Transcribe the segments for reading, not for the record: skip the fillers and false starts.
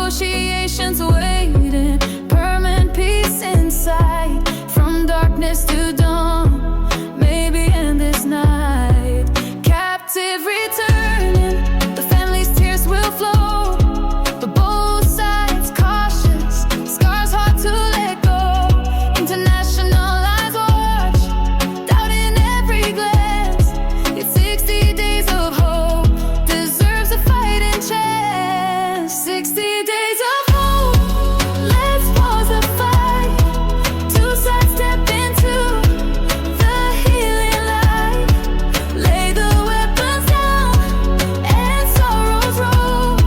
negotiations waiting, permanent peace in sight. From darkness to dawn, maybe in this night. Captive returning, the family's tears will flow, but both sides cautious, scars hard to let go. International eyes watch, doubt in every glance. It's 60 days of hope, deserves a fighting chance. 60 days of hope, let's pause the fight. Two sides step into the healing light. Lay the weapons down and sorrows roll.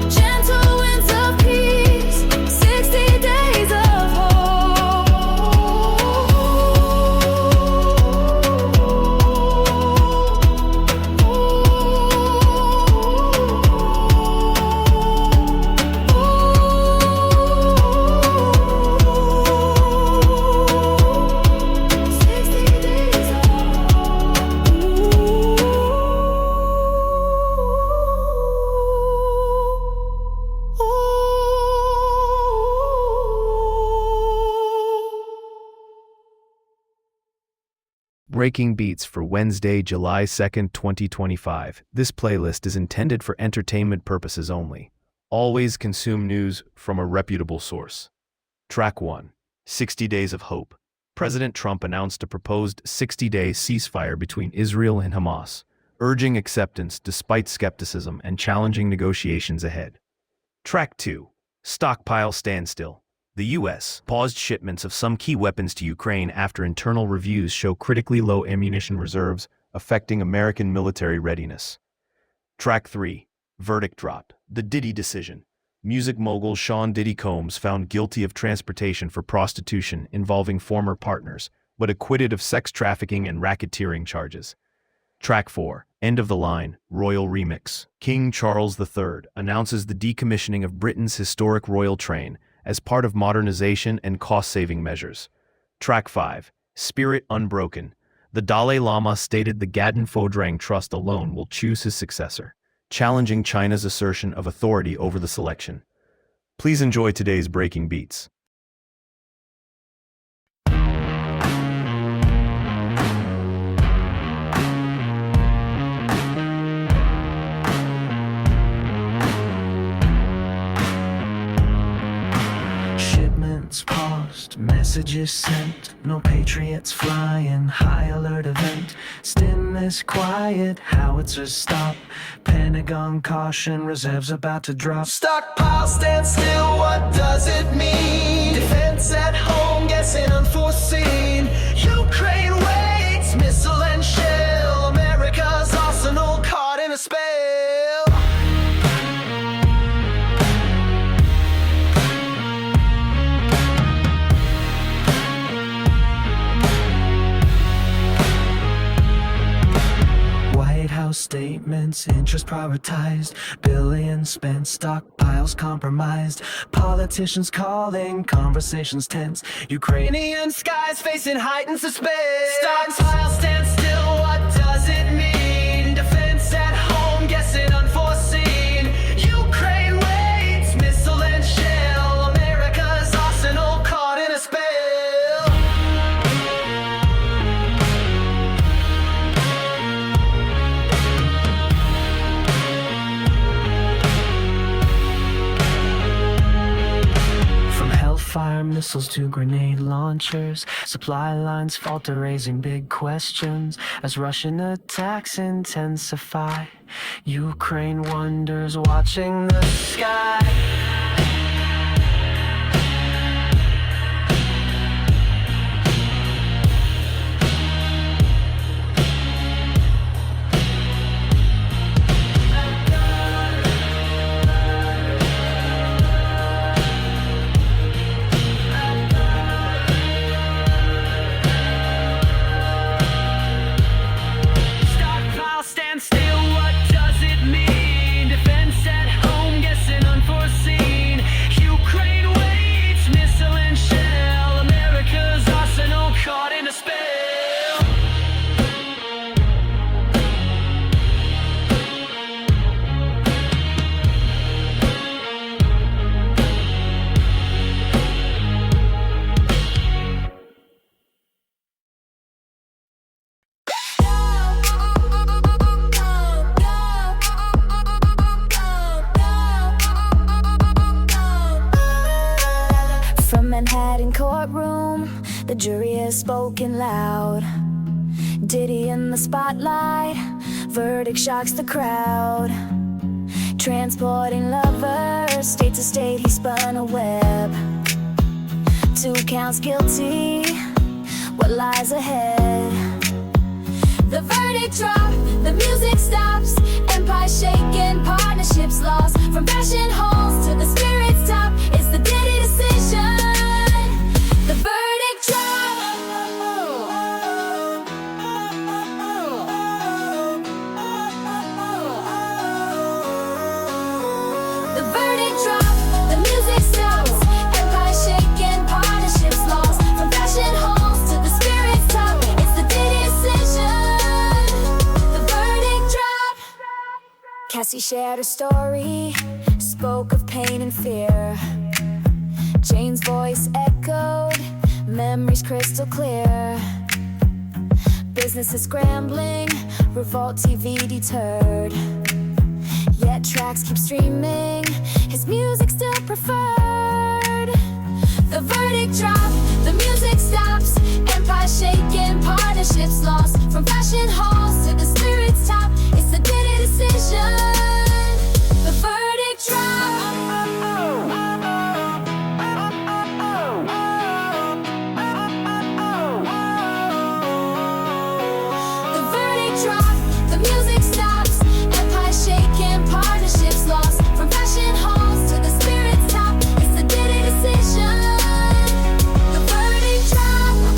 Gentle winds of peace, 60 days of Breaking beats for Wednesday, July 2nd, 2025. This playlist is intended for entertainment purposes only. Always consume news from a reputable source. Track 1. 60 Days of Hope. President Trump announced a proposed 60-day ceasefire between Israel and Hamas, urging acceptance despite skepticism and challenging negotiations ahead. Track 2. Stockpile Standstill. The U.S. paused shipments of some key weapons to Ukraine after internal reviews show critically low ammunition reserves, affecting American military readiness. Track 3. Verdict dropped. The Diddy Decision. Music mogul Sean Diddy Combs found guilty of transportation for prostitution involving former partners, but acquitted of sex trafficking and racketeering charges. Track 4. End of the Line, Royal Remix. King Charles III announces the decommissioning of Britain's historic royal train as part of modernization and cost-saving measures. Track 5. Spirit Unbroken. The Dalai Lama stated the Gaden Phodrang Trust alone will choose his successor, challenging China's assertion of authority over the selection. Please enjoy today's breaking beats. Paused, messages sent, no patriots flying, high alert event, stimulus quiet, howitzers stop, Pentagon caution, reserves about to drop. Stockpile standstill, what does it mean? Defense at home, guessing unforeseen. Ukraine waits, missile and shell, America's arsenal caught in a spell. Statements, interest prioritized, billions spent, stockpiles compromised, politicians calling, conversations tense, Ukrainian skies facing heightened suspense. Stockpile standstill, what does it mean? Defense at home, guessing unforeseen. Ukraine waits, missile and shell, America's arsenal caught in a spell. Fire missiles to grenade launchers, supply lines falter, raising big questions as Russian attacks intensify. Ukraine wonders, watching the sky. Still, what does it mean? Defense at home, guessing unforeseen. Manhattan courtroom, the jury has spoken loud. Diddy in the spotlight, verdict shocks the crowd. Transporting lovers, state to state he spun a web. 2 counts guilty, what lies ahead? The verdict dropped, the music stops. Empire shaking, partnerships lost. From fashion halls to the spirit's top, it's the Diddy Decision. The verdict dropped. The verdict dropped, the music stops. Empire shaking, partnerships lost. From fashion halls to the spirit's top, it's the Diddy Decision. The verdict dropped. Cassie shared her story, spoke of pain and fear. Jane's voice echoed, memories crystal clear. Business is scrambling, Revolt TV deterred. Yet tracks keep streaming, his music still preferred. The verdict dropped, the music stops. Empire shaking, partnerships lost. From fashion halls to the spirit's top, it's the Diddy Decision. The verdict dropped. The verdict dropped, the music stops. Empire shaking, partnerships lost. From fashion halls to the spirit's top, it's the Diddy Decision. The verdict dropped.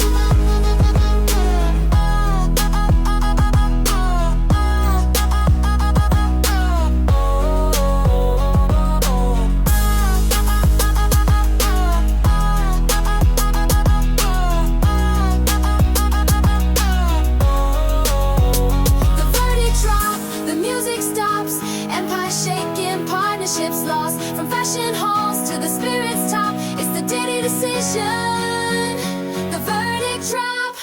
The verdict dropped, the music stops. Empire shaking, partnerships lost. From fashion halls to the spirit's top, it's the Diddy Decision. The verdict dropped.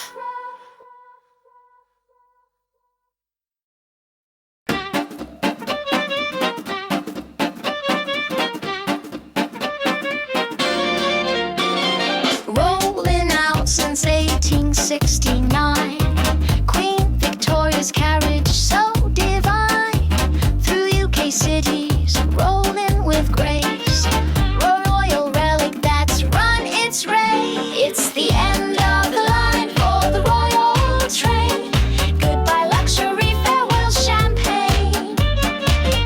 Rolling out since 1869. Queen Victoria's carriage so divine. Through UK cities, rolling with grace. Royal relic that's run its race. It's the end of the line for the royal train. Goodbye luxury, farewell champagne.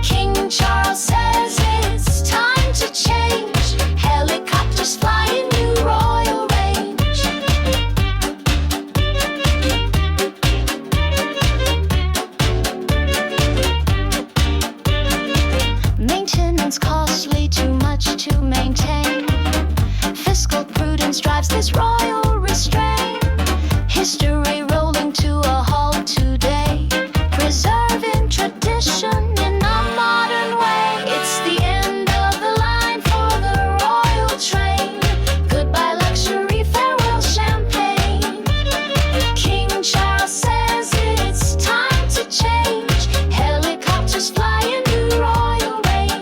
King Charles says it's time to change. Helicopters flying new royal range. Maintenance costly, too much to maintain. Fiscal prudence drives this royal restraint. History rolling to a halt today. Preserving tradition in a modern way. It's the end of the line for the royal train. Goodbye luxury, farewell champagne. King Charles says it's time to change. Helicopters flying new royal range.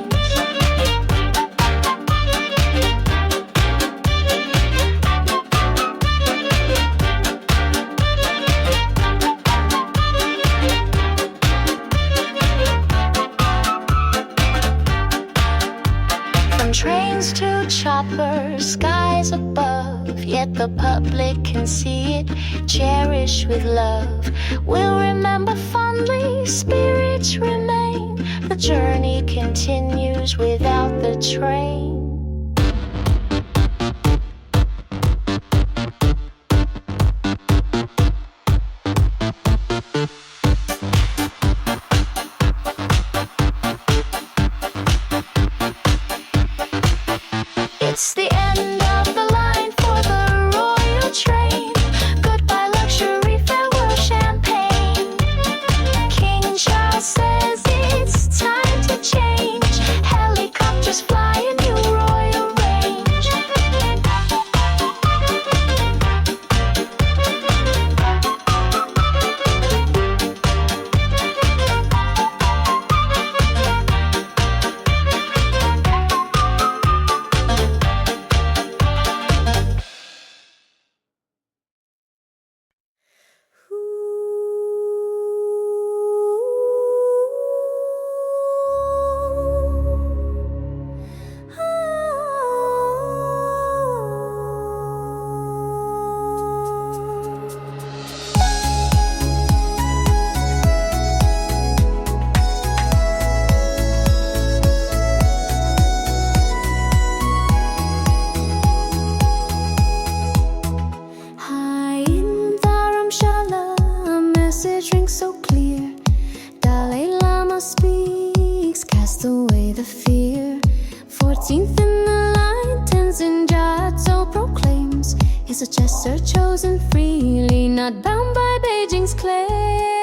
From trains to choppers, skies above, yet the public can see it, cherish with love. We'll remember fondly, spirits remain. The journey continues without the train. It's the end of the line for the royal train. Goodbye luxury, farewell champagne. King Charles says it's time to change. Helicopters flying new royal range. His successor chosen freely, not bound by Beijing's claim.